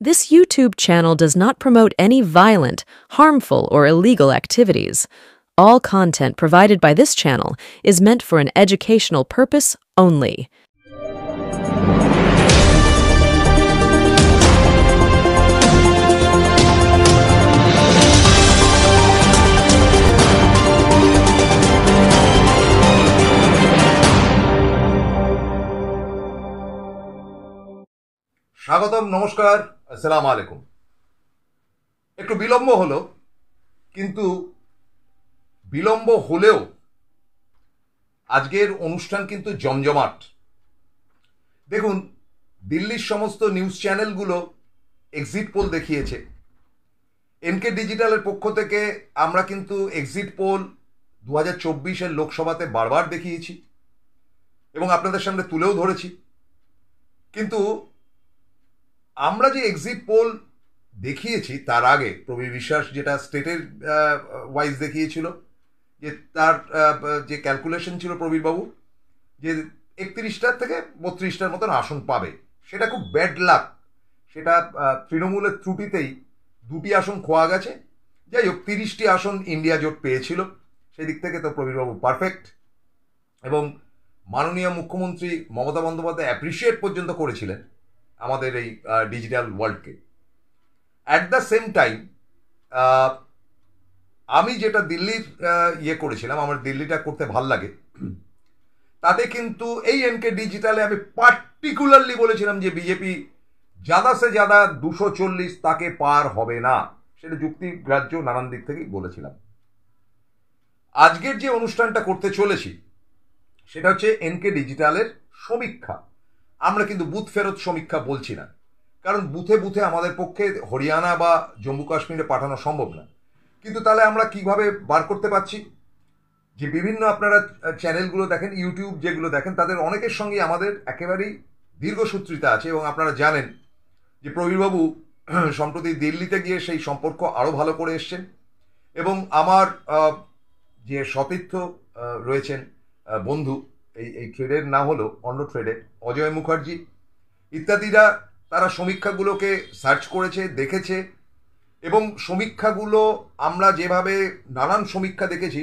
This YouTube channel does not promote any violent, harmful, or illegal activities. All content provided by this channel is meant for an educational purpose only. স্বাগতম, নমস্কার, আসসালামু আলাইকুম। একটু বিলম্ব হলো, কিন্তু বিলম্ব হলেও আজকের অনুষ্ঠান কিন্তু জমজমাট। দেখুন, দিল্লির সমস্ত নিউজ চ্যানেলগুলো এক্সিট পোল দেখিয়েছে। এনকে ডিজিটালের পক্ষ থেকে আমরা কিন্তু এক্সিট পোল 2024-এর লোকসভাতে বারবার দেখিয়েছি এবং আপনাদের সামনে তুলেও ধরেছি। কিন্তু আমরা যে এক্সিট পোল দেখিয়েছি তার আগে প্রবীর বিশ্বাস যেটা স্টেটের ওয়াইজ দেখিয়েছিল, যে তার যে ক্যালকুলেশন ছিল প্রবীরবাবু, যে 31টার থেকে 32টার মতন আসন পাবে, সেটা খুব ব্যাড লাক। সেটা তৃণমূলের ত্রুটিতেই 2টি আসন খোয়া গেছে। যাই হোক, 30টি আসন ইন্ডিয়া জোট পেয়েছিল। সেই দিক থেকে তো প্রবীরবাবু পারফেক্ট, এবং মাননীয় মুখ্যমন্ত্রী মমতা বন্দ্যোপাধ্যায় অ্যাপ্রিসিয়েট পর্যন্ত করেছিলেন আমাদের এই ডিজিটাল ওয়ার্ল্ডকে। অ্যাট দ্য সেম টাইম আমি যেটা দিল্লির করেছিলাম, আমার দিল্লিটা করতে ভাল লাগে, তাতে কিন্তু এই এনকে ডিজিটালে আমি পার্টিকুলারলি বলেছিলাম যে বিজেপি জাদা সে জাদা 240 তাকে পার হবে না। সেটা যুক্তিগ্রাহ্য নানান দিক থেকেই বলেছিলাম। আজকের যে অনুষ্ঠানটা করতে চলেছি সেটা হচ্ছে এনকে ডিজিটালের সমীক্ষা। আমরা কিন্তু বুথ ফেরত সমীক্ষা বলছি না, কারণ বুথে বুথে আমাদের পক্ষে হরিয়ানা বা জম্মু কাশ্মীরে পাঠানো সম্ভব না। কিন্তু তাহলে আমরা কিভাবে বার করতে পারছি, যে বিভিন্ন আপনারা চ্যানেলগুলো দেখেন, ইউটিউব যেগুলো দেখেন, তাদের অনেকের সঙ্গে আমাদের একেবারেই দীর্ঘসূত্রিতা আছে। এবং আপনারা জানেন যে প্রবীরবাবু সম্প্রতি দিল্লিতে গিয়ে সেই সম্পর্ক আরও ভালো করে এসছেন, এবং আমার যে সতীর্থ রয়েছেন বন্ধু, এই ট্রেডের না হলো অন্য ট্রেডের অজয় মুখার্জি ইত্যাদিরা, তারা সমীক্ষাগুলোকে সার্চ করেছে, দেখেছে। এবং সমীক্ষাগুলো আমরা যেভাবে নানান সমীক্ষা দেখেছি,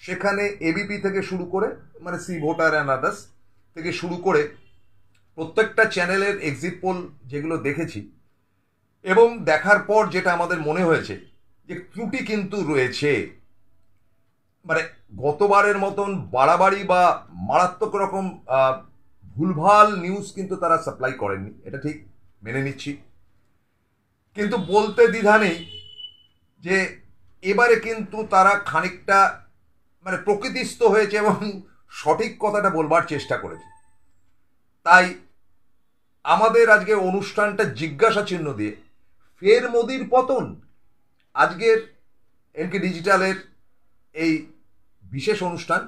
সেখানে এবিপি থেকে শুরু করে, মানে সি ভোটার অ্যান্ড আদার্স থেকে শুরু করে প্রত্যেকটা চ্যানেলের এক্সিট পোল যেগুলো দেখেছি, এবং দেখার পর যেটা আমাদের মনে হয়েছে যে ত্রুটি কিন্তু রয়েছে। মানে গতবারের মতন বাড়াবাড়ি বা মারাত্মক রকম ভুলভাল নিউজ কিন্তু তারা সাপ্লাই করেননি, এটা ঠিক মেনে নিচ্ছি। কিন্তু বলতে দ্বিধা নেই যে এবারে কিন্তু তারা খানিকটা মানে প্রকৃতিস্থ হয়েছে এবং সঠিক কথাটা বলবার চেষ্টা করেছে। তাই আমাদের আজকে অনুষ্ঠানটা জিজ্ঞাসা চিহ্ন দিয়ে, ফের মোদির পতন। আজকের এনকে ডিজিটালের এই বিশেষ অনুষ্ঠান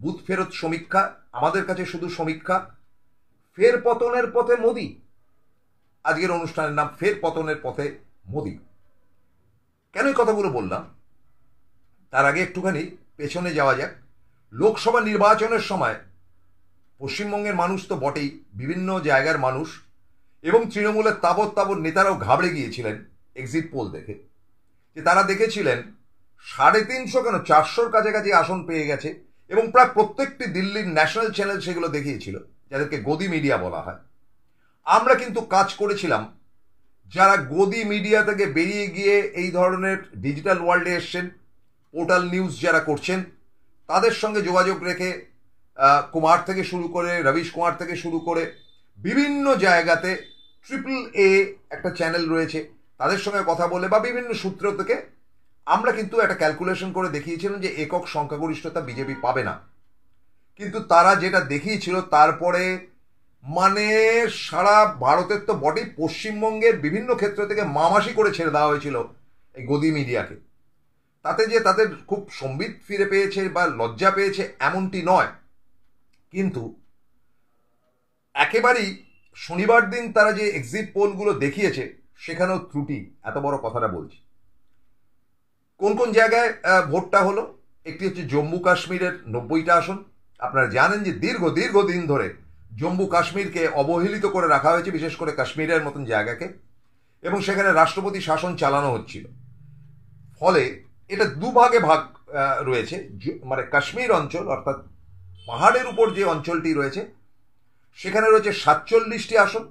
বুথ ফেরত সমীক্ষা, আমাদের কাছে শুধু সমীক্ষা। ফের পতনের পথে মোদি, আজকের অনুষ্ঠানের নাম ফের পতনের পথে মোদি। কেন এই কথাগুলো বললাম, তার আগে একটুখানি পেছনে যাওয়া যাক। লোকসভা নির্বাচনের সময় পশ্চিমবঙ্গের মানুষ তো বটেই, বিভিন্ন জায়গার মানুষ এবং তৃণমূলের তাবৎ তাবৎ নেতারাও ঘাবড়ে গিয়েছিলেন এক্সিট পোল দেখে, যে তারা দেখেছিলেন 350 কেন 400-র কাছাকাছি আসন পেয়ে গেছে। এবং প্রায় প্রত্যেকটি দিল্লির ন্যাশনাল চ্যানেল সেগুলো দেখিয়েছিল, যাদেরকে গদি মিডিয়া বলা হয়। আমরা কিন্তু কাজ করেছিলাম যারা গদি মিডিয়া থেকে বেরিয়ে গিয়ে এই ধরনের ডিজিটাল ওয়ার্ল্ডে এসছেন, পোর্টাল নিউজ যারা করছেন, তাদের সঙ্গে যোগাযোগ রেখে কুমার থেকে শুরু করে, রবিশ কুমার থেকে শুরু করে বিভিন্ন জায়গাতে AAA একটা চ্যানেল রয়েছে, তাদের সঙ্গে কথা বলে বা বিভিন্ন সূত্র থেকে আমরা কিন্তু একটা ক্যালকুলেশন করে দেখিয়েছিলাম যে একক সংখ্যাগরিষ্ঠতা বিজেপি পাবে না। কিন্তু তারা যেটা দেখিয়েছিল, তারপরে মানে সারা ভারতের তো বটেই, পশ্চিমবঙ্গের বিভিন্ন ক্ষেত্র থেকে মামাসি করে ছেড়ে দেওয়া হয়েছিল এই গদি মিডিয়াকে। তাতে যে তাদের খুব সম্বিত ফিরে পেয়েছে বা লজ্জা পেয়েছে এমনটি নয়, কিন্তু একেবারেই শনিবার দিন তারা যে এক্সিট পোলগুলো দেখিয়েছে সেখানেও ত্রুটি। এত বড় কথাটা বলছি, কোন কোন জায়গায় ভোটটা হলো। একটি হচ্ছে জম্মু কাশ্মীরের 90টা আসন। আপনারা জানেন যে দীর্ঘদিন ধরে জম্মু কাশ্মীরকে অবহেলিত করে রাখা হয়েছে, বিশেষ করে কাশ্মীরের মতন জায়গাকে। এবং সেখানে রাষ্ট্রপতি শাসন চালানো হচ্ছিল। ফলে এটা দুভাগে ভাগ রয়েছে, মানে কাশ্মীর অঞ্চল অর্থাৎ পাহাড়ের উপর যে অঞ্চলটি রয়েছে সেখানে রয়েছে 47টি আসন,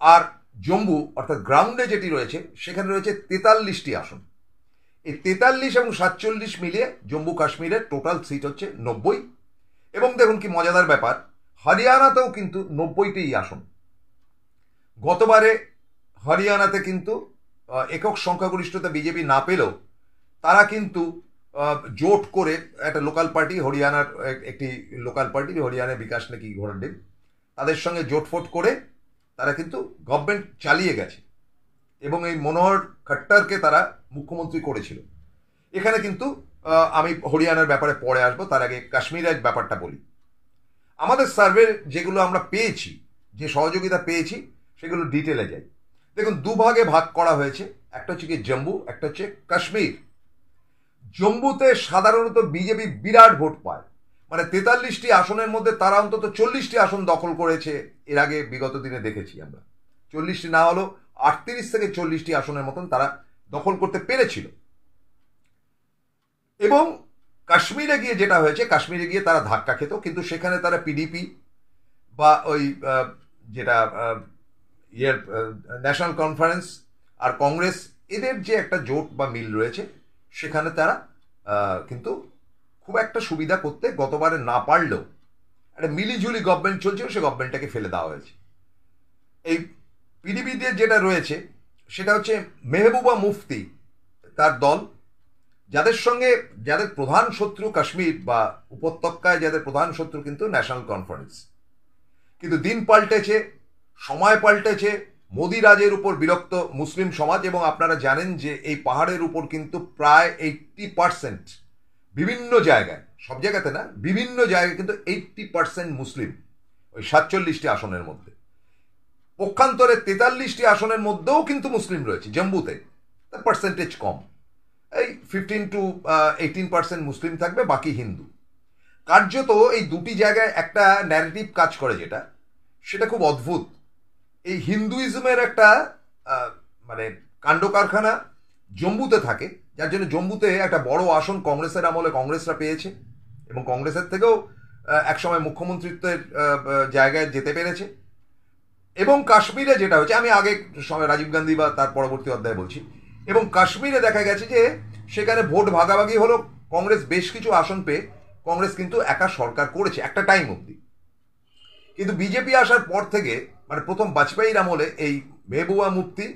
আর জম্মু অর্থাৎ গ্রাউন্ডে যেটি রয়েছে সেখানে রয়েছে 43টি আসন। এই 43 এবং 47 মিলিয়ে জম্মু কাশ্মীরের টোটাল সিট হচ্ছে 90। এবং দেখুন কি মজাদার ব্যাপার, হরিয়ানাতেও কিন্তু 90টিই আসন। গতবারে হরিয়ানাতে কিন্তু একক সংখ্যাগরিষ্ঠতা বিজেপি না পেলেও তারা কিন্তু জোট করে একটা লোকাল পার্টি, হরিয়ানার একটি লোকাল পার্টি হরিয়ানা বিকাশ নাকি ঘোড়াডে, তাদের সঙ্গে জোটফোট করে তারা কিন্তু গভর্নমেন্ট চালিয়ে গেছে এবং এই মনোহর খট্টারকে তারা মুখ্যমন্ত্রী করেছিল। এখানে কিন্তু আমি হরিয়ানার ব্যাপারে পরে আসবো, তার আগে কাশ্মীরের ব্যাপারটা বলি। আমাদের সার্ভে যেগুলো আমরা পেয়েছি, যে সহযোগিতা পেয়েছি, সেগুলো ডিটেলে যাই। দেখুন দুভাগে ভাগ করা হয়েছে, একটা হচ্ছে কি জম্মু, একটা হচ্ছে কাশ্মীর। জম্মুতে সাধারণত বিজেপি বিরাট ভোট পায়, মানে 43টি আসনের মধ্যে তারা অন্তত 40টি আসন দখল করেছে। এর আগে বিগত দিনে দেখেছি আমরা, 40টি না হলেও 38 থেকে 40টি আসনের মতন তারা দখল করতে পেরেছিল। এবং কাশ্মীরে গিয়ে যেটা হয়েছে, কাশ্মীরে গিয়ে তারা ধাক্কা খেত, কিন্তু সেখানে তারা পিডিপি বা ওই যেটা ন্যাশনাল কনফারেন্স আর কংগ্রেস, এদের যে একটা জোট বা মিল রয়েছে, সেখানে তারা কিন্তু খুব একটা সুবিধা করতে গতবারে না পারলেও একটা মিলিঝুলি গভর্নমেন্ট চলছিল, সে গভর্নমেন্টটাকে ফেলে দেওয়া হয়েছে। এই পিডিপিদের যেটা রয়েছে সেটা হচ্ছে মেহবুবা মুফতি, তার দল, যাদের প্রধান শত্রু কাশ্মীর বা উপত্যকায়, যাদের প্রধান শত্রু কিন্তু ন্যাশনাল কনফারেন্স। কিন্তু দিন পাল্টেছে, সময় পাল্টেছে, মোদি রাজের উপর বিরক্ত মুসলিম সমাজ। এবং আপনারা জানেন যে এই পাহাড়ের উপর কিন্তু প্রায় 80% বিভিন্ন জায়গায়, সব জায়গাতে না, বিভিন্ন জায়গায় কিন্তু 80% মুসলিম ওই 47টি আসনের মধ্যে। পক্ষান্তরে 43টি আসনের মধ্যেও কিন্তু মুসলিম রয়েছে জম্মুতে, তার পার্সেন্টেজ কম, এই 15 to 18% মুসলিম থাকবে, বাকি হিন্দু। কার্যত এই দুটি জায়গায় একটা ন্যারেটিভ কাজ করে, সেটা খুব অদ্ভুত। এই হিন্দুইজমের একটা মানে কাণ্ড কারখানা জম্মুতে থাকে, যার জন্য জম্মুতে একটা বড় আসন কংগ্রেসের আমলে কংগ্রেসরা পেয়েছে এবং কংগ্রেসের থেকেও একসময় মুখ্যমন্ত্রিত্বের জায়গায় যেতে পেরেছে। এবং কাশ্মীরে যেটা হচ্ছে, আমি আগে সময় রাজীব গান্ধী বা তার পরবর্তী অধ্যায়ে বলছি, এবং কাশ্মীরে দেখা গেছে যে সেখানে ভোট ভাগাভাগি হলো, কংগ্রেস বেশ কিছু আসন পেয়ে কংগ্রেস কিন্তু একা সরকার করেছে একটা টাইম অবধি। কিন্তু বিজেপি আসার পর থেকে, মানে প্রথম বাজপেয়ীর আমলে এই মেহবুবা মুফতি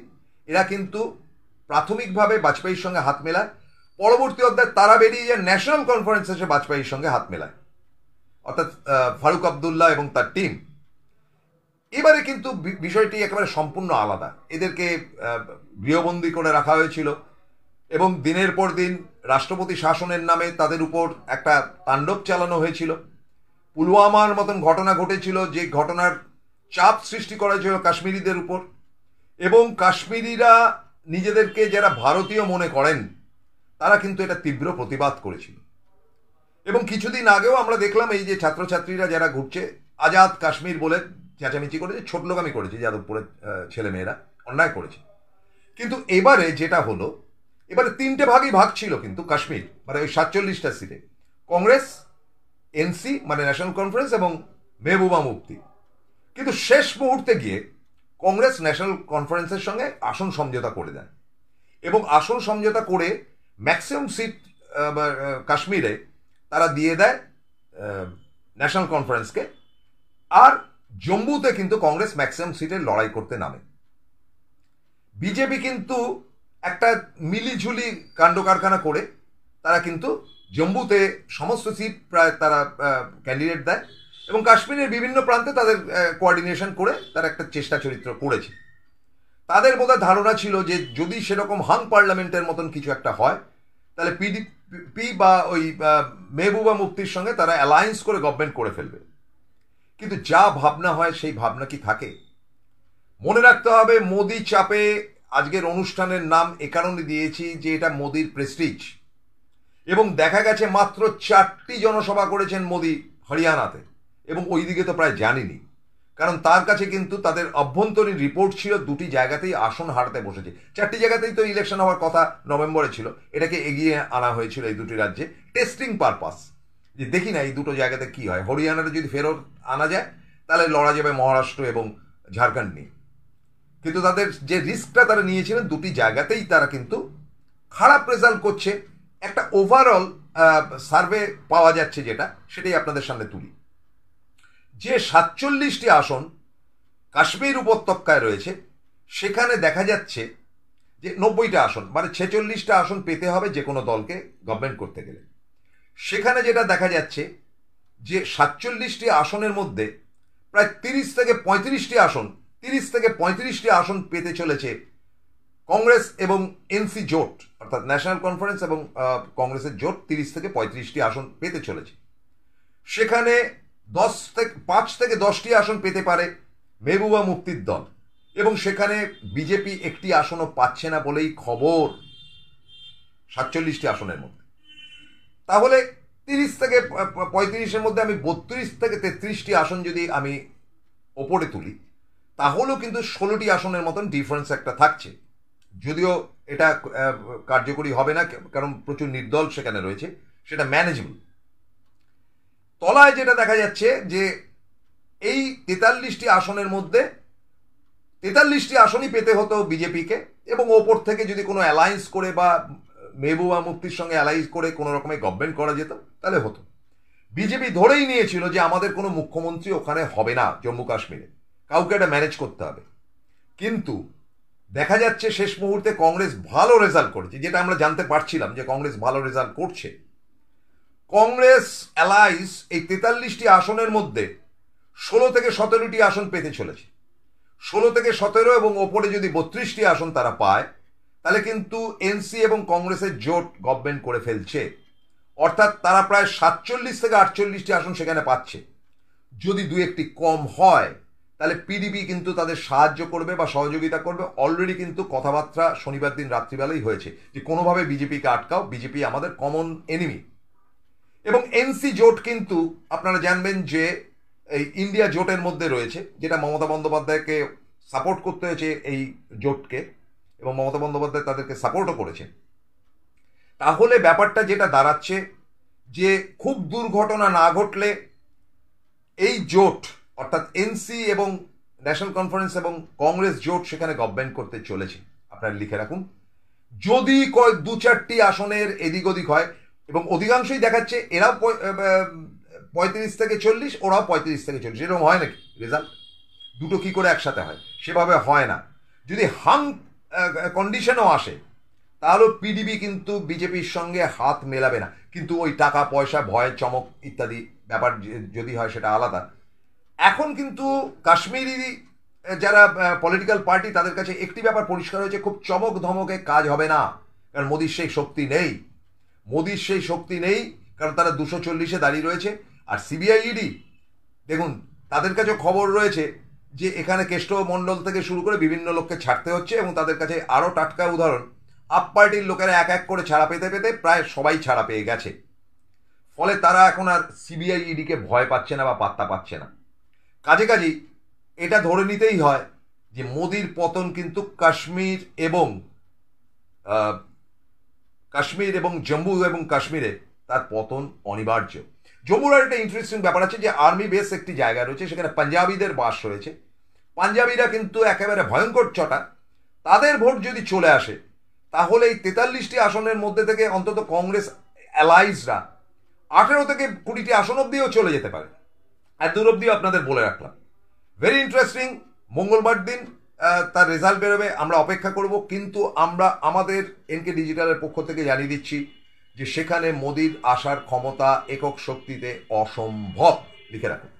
এরা কিন্তু প্রাথমিকভাবে বাজপেয়ীর সঙ্গে হাত মেলায়, পরবর্তী অধ্যায়ে তারা বেরিয়ে যায় ন্যাশনাল কনফারেন্স এসে বাজপেয়ীর সঙ্গে হাত মেলায়, অর্থাৎ ফারুক আবদুল্লাহ এবং তার টিম। এবারে কিন্তু বিষয়টি একেবারে সম্পূর্ণ আলাদা। এদেরকে গৃহবন্দী করে রাখা হয়েছিল এবং দিনের পর দিন রাষ্ট্রপতি শাসনের নামে তাদের উপর একটা তাণ্ডব চালানো হয়েছিল। পুলওয়ামার মতন ঘটনা ঘটেছিল, যে ঘটনার চাপ সৃষ্টি করা হয়েছিল কাশ্মীরিদের উপর। এবং কাশ্মীরিরা নিজেদেরকে যারা ভারতীয় মনে করেন তারা কিন্তু এটা তীব্র প্রতিবাদ করেছিল। এবং কিছুদিন আগেও আমরা দেখলাম এই যে ছাত্রছাত্রীরা যারা ঘুরছে, আজাদ কাশ্মীর বলে চেঁচামেচি করেছে, ছোটলোকামি করেছে, যাদবপুরের ছেলেমেয়েরা অন্যায় করেছে। কিন্তু এবারে যেটা হলো, এবারে 3টে ভাগই ভাগ ছিল কিন্তু কাশ্মীর, মানে ওই 47টা সিটে কংগ্রেস, এনসি মানে ন্যাশনাল কনফারেন্স এবং মেহবুবা মুফতি। কিন্তু শেষ মুহূর্তে গিয়ে কংগ্রেস ন্যাশনাল কনফারেন্সের সঙ্গে আসন সমঝোতা করে দেয় এবং আসন সমঝোতা করে ম্যাক্সিমাম সিট কাশ্মীরে তারা দিয়ে দেয় ন্যাশনাল কনফারেন্সকে। আর জম্মুতে কিন্তু কংগ্রেস ম্যাক্সিমাম সিটের লড়াই করতে নামে। বিজেপি কিন্তু একটা মিলিঝুলি কাণ্ড কারখানা করে তারা কিন্তু জম্মুতে সমস্ত সিট প্রায় তারা ক্যান্ডিডেট দেয় এবং কাশ্মীরের বিভিন্ন প্রান্তে তাদের কোঅর্ডিনেশন করে তারা একটা চেষ্টা চরিত্র করেছে। তাদের বোধহয় ধারণা ছিল যে যদি সেরকম হাং পার্লামেন্টের মতন কিছু একটা হয়, তাহলে পিডিপি বা ওই মেহবুবা মুফতির সঙ্গে তারা অ্যালায়েন্স করে গভর্নমেন্ট করে ফেলবে। কিন্তু যা ভাবনা হয় সেই ভাবনা কি থাকে? মনে রাখতে হবে, মোদি চাপে আজকের অনুষ্ঠানের নাম এ কারণে দিয়েছি যে এটা মোদির প্রেস্টিজ। এবং দেখা গেছে মাত্র 4টি জনসভা করেছেন মোদি হরিয়ানাতে, এবং ওই দিকে তো প্রায় জানিনি। কারণ তার কাছে কিন্তু তাদের অভ্যন্তরীণ রিপোর্ট ছিল দুটি জায়গাতেই আসন হারাতে বসেছে। 4টি জায়গাতেই তো ইলেকশন হওয়ার কথা নভেম্বরে ছিল, এটাকে এগিয়ে আনা হয়েছিল এই দুটি রাজ্যে টেস্টিং পারপাস, যে দেখি না এই দুটো জায়গাতে কি হয়। হরিয়ানাটা যদি ফেরত আনা যায় তাহলে লড়া যাবে মহারাষ্ট্র এবং ঝাড়খণ্ড নিয়ে। কিন্তু তাদের যে রিস্কটা তারা নিয়েছিলেন দুটি জায়গাতেই তারা কিন্তু খারাপ রেজাল্ট করছে। একটা ওভারঅল সার্ভে পাওয়া যাচ্ছে যেটা, সেটাই আপনাদের সামনে তুলি। যে 47টি আসন কাশ্মীর উপত্যকায় রয়েছে সেখানে দেখা যাচ্ছে যে 90টা আসন, মানে 46টা আসন পেতে হবে যে কোনো দলকে গভর্নমেন্ট করতে গেলে। সেখানে যেটা দেখা যাচ্ছে যে 47টি আসনের মধ্যে প্রায় 30 থেকে 35টি আসন পেতে চলেছে কংগ্রেস এবং এনসি জোট, অর্থাৎ ন্যাশনাল কনফারেন্স এবং কংগ্রেসের জোট 30 থেকে 35টি আসন পেতে চলেছে। সেখানে 5 থেকে 10টি আসন পেতে পারে মেহবুবা মুফতির দল, এবং সেখানে বিজেপি একটি আসনও পাচ্ছে না বলেই খবর 47টি আসনের মধ্যে। তাহলে 30 থেকে 35-এর মধ্যে আমি 32 থেকে 33টি আসন যদি আমি ওপরে তুলি, তাহলেও কিন্তু 16টি আসনের মতন ডিফারেন্স একটা থাকছে। যদিও এটা কার্যকরী হবে না, কারণ প্রচুর নির্দল সেখানে রয়েছে, সেটা ম্যানেজেবল। তলায় যেটা দেখা যাচ্ছে যে এই 43টি আসনের মধ্যে 43টি আসনই পেতে হতো বিজেপিকে, এবং ওপর থেকে যদি কোনো অ্যালায়েন্স করে বা মেহবুবা মুফতির সঙ্গে অ্যালায়েন্স করে কোনো রকমের গভর্নমেন্ট করা যেত তাহলে হতো। বিজেপি ধরেই নিয়েছিল যে আমাদের কোনো মুখ্যমন্ত্রী ওখানে হবে না জম্মু কাশ্মীরে, কাউকে এটা ম্যানেজ করতে হবে। কিন্তু দেখা যাচ্ছে শেষ মুহূর্তে কংগ্রেস ভালো রেজাল্ট করেছে, যেটা আমরা জানতে পারছিলাম যে কংগ্রেস ভালো রেজাল্ট করছে। কংগ্রেস অ্যালায়েন্স এই 43টি আসনের মধ্যে 16 থেকে 17টি আসন পেতে চলেছে। 16 থেকে 17 এবং ওপরে যদি 32টি আসন তারা পায়, তাহলে কিন্তু এনসি এবং কংগ্রেসের জোট গভর্নমেন্ট করে ফেলছে। অর্থাৎ তারা প্রায় 47 থেকে 48টি আসন সেখানে পাচ্ছে। যদি দু একটি কম হয় তাহলে পিডিপি কিন্তু তাদের সাহায্য করবে বা সহযোগিতা করবে। অলরেডি কিন্তু কথাবার্তা শনিবার দিন রাত্রিবেলাই হয়েছে যে কোনোভাবে বিজেপিকে আটকাও, বিজেপি আমাদের কমন এনিমি। এবং এনসি জোট কিন্তু আপনারা জানবেন যে এই ইন্ডিয়া জোটের মধ্যে রয়েছে, যেটা মমতা বন্দ্যোপাধ্যায়কে সাপোর্ট করতে হয়েছে এই জোটকে, এবং মমতা বন্দ্যোপাধ্যায় তাদেরকে সাপোর্টও করেছেন। তাহলে ব্যাপারটা যেটা দাঁড়াচ্ছে যে খুব দুর্ঘটনা না ঘটলে এই জোট অর্থাৎ এনসি এবং ন্যাশনাল কনফারেন্স এবং কংগ্রেস জোট সেখানে গভর্নমেন্ট করতে চলেছে। আপনারা লিখে রাখুন, যদি 2-4টি আসনের এদিক ওদিক হয়, এবং অধিকাংশই দেখাচ্ছে এরাও 35 থেকে 40, ওরাও 35 থেকে 40, এরকম হয় নাকি রেজাল্ট? দুটো কি করে একসাথে হয়? সেভাবে হয় না। যদি হাং কন্ডিশনও আসে তাহলে পিডিবি কিন্তু বিজেপির সঙ্গে হাত মেলাবে না। কিন্তু ওই টাকা পয়সা, ভয়, চমক ইত্যাদি ব্যাপার যদি হয় সেটা আলাদা। এখন কিন্তু কাশ্মীরি যারা পলিটিক্যাল পার্টি তাদের কাছে একটি ব্যাপার পরিষ্কার হয়েছে, খুব চমক ধমকে কাজ হবে না, কারণ মোদির সেই শক্তি নেই। মোদির সেই শক্তি নেই কারণ তারা 240-এ দাঁড়িয়ে রয়েছে। আর সিবিআই ইডি দেখুন, তাদের কাছে খবর রয়েছে যে এখানে কেষ্ট মণ্ডল থেকে শুরু করে বিভিন্ন লোককে ছাড়তে হচ্ছে, এবং তাদের কাছে আরও টাটকা উদাহরণ, আপ পার্টির লোকেরা এক এক করে ছাড়া পেতে পেতে প্রায় সবাই ছাড়া পেয়ে গেছে। ফলে তারা এখন আর সিবিআই ইডিকে ভয় পাচ্ছে না বা পাত্তা পাচ্ছে না। কাজেই এটা ধরে নিতেই হয় যে মোদির পতন কিন্তু কাশ্মীর এবং জম্মু এবং কাশ্মীরে তার পতন অনিবার্য। জম্মুর আর একটা ইন্টারেস্টিং ব্যাপার আছে যে আর্মি বেস একটি জায়গা রয়েছে, সেখানে পাঞ্জাবিদের বাস রয়েছে। পাঞ্জাবিরা কিন্তু একেবারে ভয়ঙ্কর চটা। তাদের ভোট যদি চলে আসে তাহলে এই 43টি আসনের মধ্যে থেকে অন্তত কংগ্রেস অ্যালাইজরা 18 থেকে 20টি আসন অব্দিও চলে যেতে পারে। এত দূর অব্দিও আপনাদের বলে রাখলাম। Very interesting. মঙ্গলবার দিন তার রেজাল্ট বেরোবে, আমরা অপেক্ষা করব। কিন্তু আমরা আমাদের এনকে ডিজিটালের পক্ষ থেকে জানিয়ে দিচ্ছি যে সেখানে মোদির আসার ক্ষমতা একক শক্তিতে অসম্ভব। লিখে রাখুন।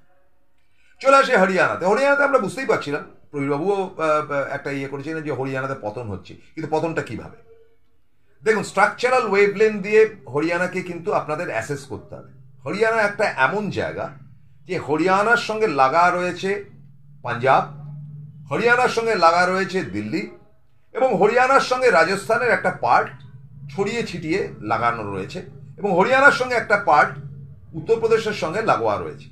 চলে আসে হরিয়ানাতে। হরিয়ানাতে আমরা বুঝতেই পারছিলাম, প্রবীরবাবুও একটা করেছিলেন যে হরিয়ানাতে পতন হচ্ছে, কিন্তু পতনটা কিভাবে? দেখুন, স্ট্রাকচারাল ওয়েভলেন দিয়ে হরিয়ানাকে কিন্তু আপনাদের অ্যাসেস করতে হবে। হরিয়ানা একটা এমন জায়গা যে হরিয়ানার সঙ্গে লাগা রয়েছে পাঞ্জাব, হরিয়ানার সঙ্গে লাগা রয়েছে দিল্লি, এবং হরিয়ানার সঙ্গে রাজস্থানের একটা পার্ট ছড়িয়ে ছিটিয়ে লাগানো রয়েছে, এবং হরিয়ানার সঙ্গে একটা পার্ট উত্তরপ্রদেশের সঙ্গে লাগোয়া রয়েছে।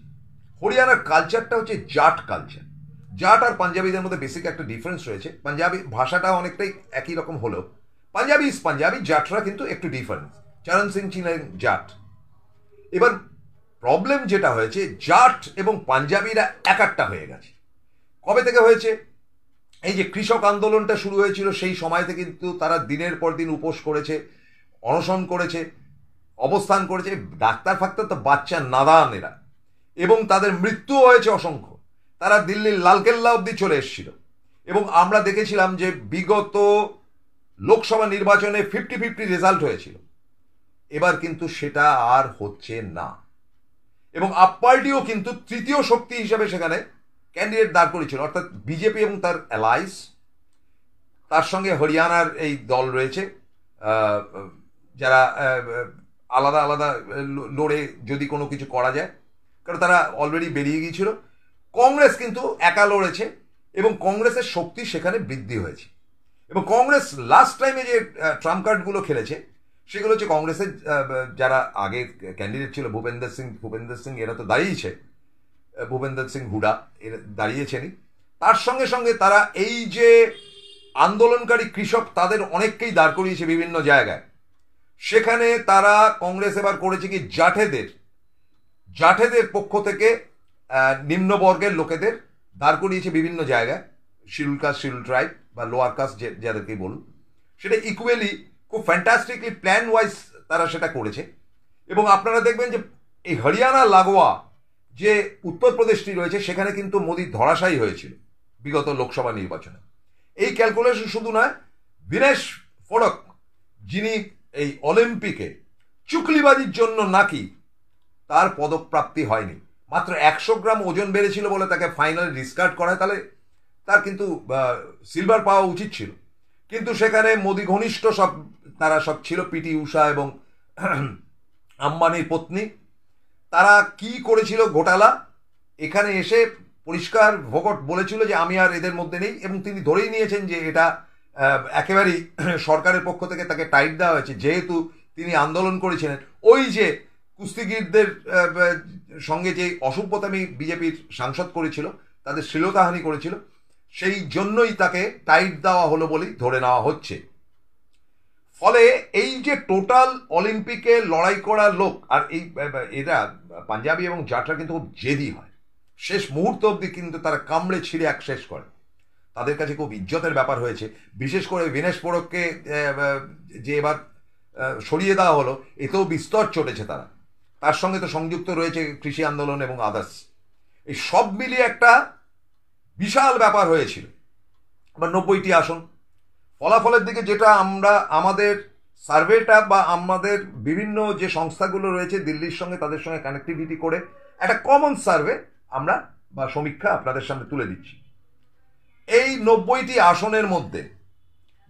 হরিয়ানার কালচারটা হচ্ছে জাট কালচার। জাট আর পাঞ্জাবিদের মধ্যে বেসিক একটা ডিফারেন্স রয়েছে। পাঞ্জাবি ভাষাটা অনেকটাই একই রকম হলেও পাঞ্জাবি ইজ পাঞ্জাবি, জাটরা কিন্তু একটু ডিফারেন্স। চরণ সিং ছিলেন জাট। এবার প্রবলেম যেটা হয়েছে, জাট এবং পাঞ্জাবিরা একাট্টা হয়ে গেছে। কবে থেকে হয়েছে? এই যে কৃষক আন্দোলনটা শুরু হয়েছিল সেই সময় থেকে কিন্তু তারা দিনের পর দিন উপোস করেছে, অনশন করেছে, অবস্থান করেছে। ডাক্তার ফাক্তার তো বাচ্চা নাদান এরা, এবং তাদের মৃত্যুও হয়েছে অসংখ্য। তারা দিল্লির লালকেল্লা অব্দি চলে এসেছিল, এবং আমরা দেখেছিলাম যে বিগত লোকসভা নির্বাচনে 50-50 রেজাল্ট হয়েছিল। এবার কিন্তু সেটা আর হচ্ছে না, এবং আপ পার্টিও কিন্তু তৃতীয় শক্তি হিসেবে সেখানে ক্যান্ডিডেট দাঁড় করেছিল, অর্থাৎ বিজেপি এবং তার অ্যালাইস। তার সঙ্গে হরিয়ানার এই দল রয়েছে যারা আলাদা আলাদা লড়ে যদি কোনো কিছু করা যায়, কারণ তারা অলরেডি বেরিয়ে গিয়েছিল। কংগ্রেস কিন্তু একা লড়েছে, এবং কংগ্রেসের শক্তি সেখানে বৃদ্ধি হয়েছে। এবং কংগ্রেস লাস্ট টাইমে যে ট্রাম্প কার্ডগুলো খেলেছে সেগুলো হচ্ছে কংগ্রেসের যারা আগে ক্যান্ডিডেট ছিল, ভূপেন্দর সিং এরা তো দাঁড়িয়েছে, ভূপেন্দর সিং হুডা এরা দাঁড়িয়েছেনই। তার সঙ্গে সঙ্গে তারা এই যে আন্দোলনকারী কৃষক তাদের অনেককেই দাঁড় করিয়েছে বিভিন্ন জায়গায়। সেখানে তারা কংগ্রেস এবার করেছে কি, জাঠেদের পক্ষ থেকে নিম্নবর্গের লোকেদের দাঁড় করিয়েছে বিভিন্ন জায়গায়, শিডিউল কাস্ট, শিডিউল ট্রাইব বা লোয়ার কাস্ট যাদেরকে বলুন, সেটা ইকুয়ালি খুব ফ্যান্টাস্টিকলি প্ল্যান ওয়াইজ তারা সেটা করেছে। এবং আপনারা দেখবেন যে এই হরিয়ানা লাগোয়া যে উত্তরপ্রদেশটি রয়েছে সেখানে কিন্তু মোদি ধরাশায়ী হয়েছিল বিগত লোকসভা নির্বাচনে। এই ক্যালকুলেশন শুধু নয়, দীনেশ ফোড়ক যিনি এই অলিম্পিকে চুকলিবাজির জন্য নাকি তার পদকপ্রাপ্তি হয়নি, মাত্র 100 গ্রাম ওজন বেড়েছিল বলে তাকে ফাইনালে ডিসকার্ড করা হয়, তাহলে তার কিন্তু সিলভার পাওয়া উচিত ছিল। কিন্তু সেখানে মোদি ঘনিষ্ঠ তারা সব ছিল, পিটি ঊষা এবং আম্বানির পত্নী। তারা কি করেছিল ঘোটালা, এখানে এসে পরিষ্কার ভোগট বলেছিল যে আমি আর এদের মধ্যে নেই, এবং তিনি ধরেই নিয়েছেন যে এটা একেবারেই সরকারের পক্ষ থেকে তাকে টাইট দেওয়া হয়েছে, যেহেতু তিনি আন্দোলন করেছিলেন। ওই যে কুস্তিগিরদের সঙ্গে যে অসভ্যতামি বিজেপির সাংসদ করেছিল, তাদের শ্লীলতাহানি করেছিল, সেই জন্যই তাকে টাইট দেওয়া হলো বলেই ধরে নেওয়া হচ্ছে। ফলে এই যে টোটাল অলিম্পিকে লড়াই করা লোক, আর এই এরা পাঞ্জাবি এবং জাটরা কিন্তু খুব জেদি হয়, শেষ মুহূর্ত অবধি কিন্তু তারা কামড়ে ছিঁড়ে এক শেষ করে। তাদের কাছে খুব ইজ্জতের ব্যাপার হয়েছে, বিশেষ করে দীনেশ ফোড়ককে যে এবার সরিয়ে দেওয়া হলো, এতেও বিস্তর চটেছে তারা। তার সঙ্গে তো সংযুক্ত রয়েছে কৃষি আন্দোলন এবং আদার্স। এই সব মিলিয়ে একটা বিশাল ব্যাপার হয়েছিল। আবার 90টি আসন, ফলাফলের দিকে যেটা আমরা আমাদের সার্ভেটা বা আমাদের বিভিন্ন যে সংস্থাগুলো রয়েছে দিল্লির সঙ্গে, তাদের সঙ্গে কানেক্টিভিটি করে একটা কমন সার্ভে আমরা বা সমীক্ষা আপনাদের সামনে তুলে দিচ্ছি। এই 90টি আসনের মধ্যে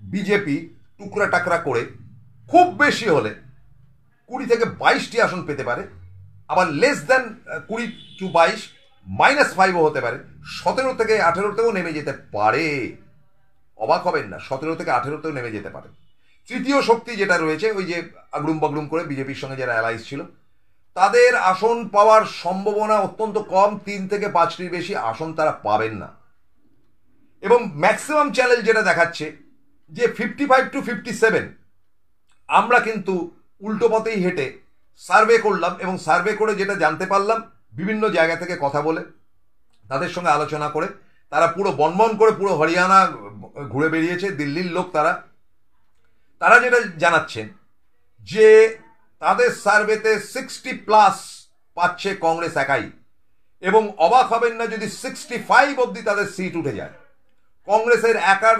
বিজেপি টুকরা টাকরা করে খুব বেশি হলে 20 থেকে 22টি আসন পেতে পারে, আবার লেস দেন 20 to 22 -5ও হতে পারে, 17 থেকে 18তেও নেমে যেতে পারে। অবাক হবেন না, 17 থেকে 18তেও নেমে যেতে পারে। তৃতীয় শক্তি যেটা রয়েছে, ওই যে আগড়ুম বাগড়ুম করে বিজেপির সঙ্গে যারা অ্যালাইজ ছিল, তাদের আসন পাওয়ার সম্ভাবনা অত্যন্ত কম। 3 থেকে 5টির বেশি আসন তারা পাবেন না। এবং ম্যাক্সিমাম চ্যালেঞ্জ যেটা দেখাচ্ছে যে 55 to 57। আমরা কিন্তু উল্টো পথেই হেঁটে সার্ভে করলাম, এবং সার্ভে করে যেটা জানতে পারলাম, বিভিন্ন জায়গা থেকে কথা বলে তাদের সঙ্গে আলোচনা করে, তারা পুরো বনবন করে পুরো হরিয়ানা ঘুরে বেরিয়েছে, দিল্লির লোক। তারা যেটা জানাচ্ছেন যে তাদের সার্ভেতে 60+ পাচ্ছে কংগ্রেস একাই, এবং অবাক হবেন না যদি 65 অবধি তাদের সিট উঠে যায়। কংগ্রেসের একার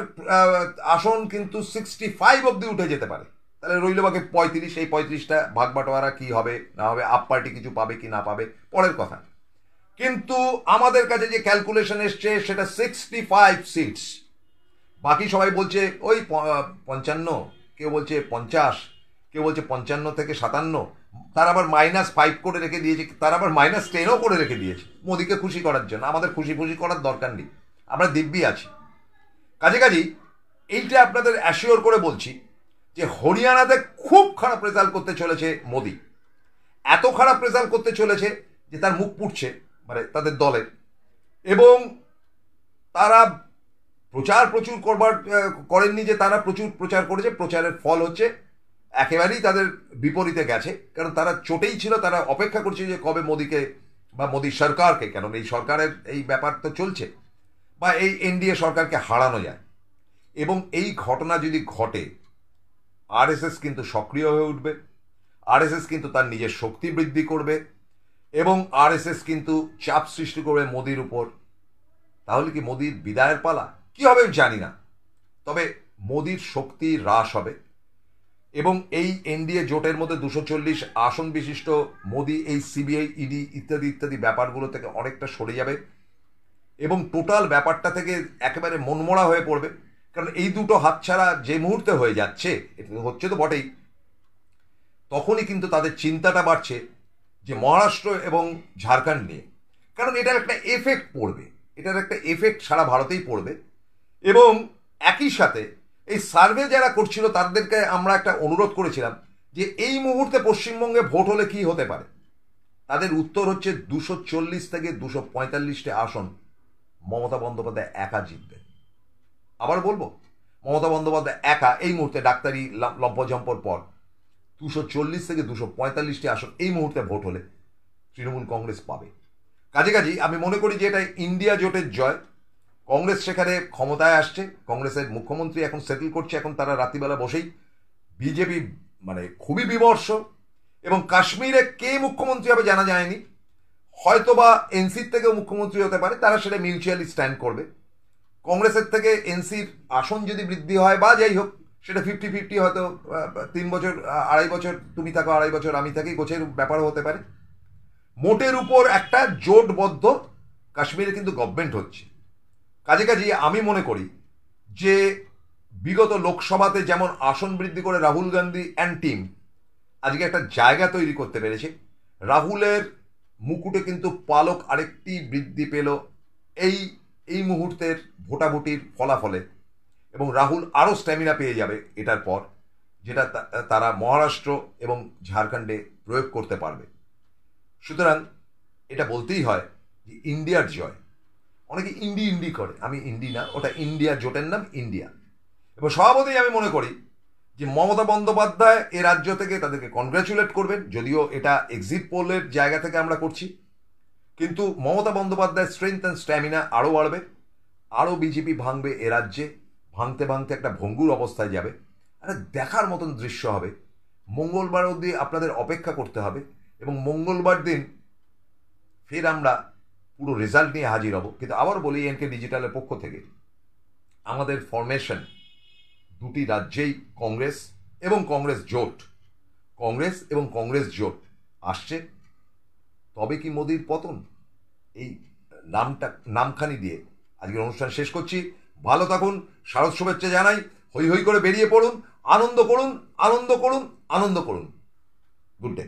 আসন কিন্তু 65 অবধি উঠে যেতে পারে। তাহলে রইল বাকি 35। এই 35টা ভাগ বাটোয়ারা কি হবে না হবে, আপ পার্টি কিছু পাবে কি না পাবে পরের কথা। কিন্তু আমাদের কাছে যে ক্যালকুলেশন এসছে সেটা 65 সিটস। বাকি সবাই বলছে ওই 55, কেউ বলছে 50, কেউ বলছে 55 থেকে 57। তার আবার -5 করে রেখে দিয়েছে, তার আবার -10ও করে রেখে দিয়েছে মোদিকে খুশি করার জন্য। আমাদের খুশি করার দরকার নেই, আমরা দিব্যি আছি। কাজেই এইটা আপনাদের অ্যাসিওর করে বলছি যে হরিয়ানাতে খুব খারাপ রেজাল্ট করতে চলেছে মোদি। এত খারাপ রেজাল্ট করতে চলেছে যে তার মুখ পুড়ছে, মানে তাদের দলের। এবং তারা প্রচুর করেননি যে তারা প্রচুর প্রচার করেছে, প্রচারের ফল হচ্ছে একেবারেই তাদের বিপরীতে গেছে। কারণ তারা চোটেই ছিল, তারা অপেক্ষা করছে যে কবে মোদিকে বা মোদী সরকারকে, কারণ এই সরকারের এই ব্যাপার তো চলছে, বা এই এনডিএ সরকারকে হারানো যায়। এবং এই ঘটনা যদি ঘটে, আরএসএস কিন্তু সক্রিয় হয়ে উঠবে, আরএসএস কিন্তু তার নিজের শক্তি বৃদ্ধি করবে এবং আরএসএস কিন্তু চাপ সৃষ্টি করবে মোদির উপর। তাহলে কি মোদির বিদায়ের পালা? কি হবে জানি না, তবে মোদির শক্তি হ্রাস হবে এবং এই এনডিএ জোটের মধ্যে 240 আসন বিশিষ্ট মোদি এই সিবিআই, ইডি ইত্যাদি ইত্যাদি ব্যাপারগুলো থেকে অনেকটা সরে যাবে এবং টোটাল ব্যাপারটা থেকে একেবারে মনমরা হয়ে পড়বে। কারণ এই দুটো হাতছাড়া যে মুহূর্তে হয়ে যাচ্ছে, এটা হচ্ছে তো বটেই, তখনই কিন্তু তাদের চিন্তাটা বাড়ছে যে মহারাষ্ট্র এবং ঝাড়খণ্ড নিয়ে। কারণ এটার একটা এফেক্ট পড়বে, এটার একটা এফেক্ট সারা ভারতেই পড়বে। এবং একই সাথে এই সার্ভে যারা করছিল তাদেরকে আমরা একটা অনুরোধ করেছিলাম যে এই মুহূর্তে পশ্চিমবঙ্গে ভোট হলে কি হতে পারে। তাদের উত্তর হচ্ছে 240 থেকে 245টি আসন মমতা বন্দ্যোপাধ্যায় একা জিতবে। আবার বলবো, মমতা বন্দ্যোপাধ্যায় একা এই মুহূর্তে ডাক্তারি লম্পঝম্পর পর 240 থেকে 245টি আসন এই মুহূর্তে ভোট হলে তৃণমূল কংগ্রেস পাবে। কাজেই আমি মনে করি যে এটা ইন্ডিয়া জোটের জয়। কংগ্রেস সেখানে ক্ষমতায় আসছে, কংগ্রেসের মুখ্যমন্ত্রী এখন সেটেল করছে, এখন তারা রাত্রিবেলা বসেই বিজেপি মানে খুবই বিমর্ষ। এবং কাশ্মীরে কে মুখ্যমন্ত্রী হবে জানা যায়নি, হয়তোবা এনসির থেকেও মুখ্যমন্ত্রী হতে পারে, তারা সেটা মিউচুয়ালি স্ট্যান্ড করবে। কংগ্রেসের থেকে এনসির আসন যদি বৃদ্ধি হয় বা যাই হোক, সেটা 50-50, হয়তো 3 বছর 2.5 বছর তুমি থাকো, 2.5 বছর আমি থাকি, গোছের ব্যাপারও হতে পারে। মোটের উপর একটা জোটবদ্ধ কাশ্মীরে কিন্তু গভর্নমেন্ট হচ্ছে। কাজেই আমি মনে করি যে বিগত লোকসভাতে যেমন আসন বৃদ্ধি করে রাহুল গান্ধী অ্যান্ড টিম আজকে একটা জায়গা তৈরি করতে পেরেছে, রাহুলের মুকুটে কিন্তু পালক আরেকটি বৃদ্ধি পেল এই মুহূর্তের ভোটাভুটির ফলাফলে এবং রাহুল আরও স্ট্যামিনা পেয়ে যাবে এটার পর, যেটা তারা মহারাষ্ট্র এবং ঝাড়খণ্ডে প্রয়োগ করতে পারবে। সুতরাং এটা বলতেই হয় যে ইন্ডিয়ার জয়। অনেকে ইন্ডি করে, আমি ইন্ডি না, ওটা ইন্ডিয়া জোটের নাম ইন্ডিয়া। এবং স্বভাবতই আমি মনে করি যে মমতা বন্দ্যোপাধ্যায় এ রাজ্য থেকে তাদেরকে কনগ্র্যাচুলেট করবেন, যদিও এটা এক্সিট পোলের জায়গা থেকে আমরা করছি, কিন্তু মমতা বন্দ্যোপাধ্যায়ের স্ট্রেংথ অ্যান্ড স্ট্যামিনা আরও বাড়বে, আরও বিজেপি ভাঙবে এ রাজ্যে, ভাঙতে ভাঙতে একটা ভঙ্গুর অবস্থায় যাবে। একটা দেখার মতন দৃশ্য হবে। মঙ্গলবার অবধি আপনাদের অপেক্ষা করতে হবে এবং মঙ্গলবার দিন ফের আমরা পুরো রেজাল্ট নিয়ে হাজির হব। কিন্তু আবার বলি, এনকে ডিজিটালের পক্ষ থেকে আমাদের ফরমেশন দুটি রাজ্যেই কংগ্রেস এবং কংগ্রেস জোট আসছে। তবে কি মোদির পতন? এই নামখানি দিয়ে আজকের অনুষ্ঠান শেষ করছি। ভালো থাকুন, শারদ শুভেচ্ছা জানাই। হৈ হৈ করে বেরিয়ে পড়ুন, আনন্দ করুন। Good day.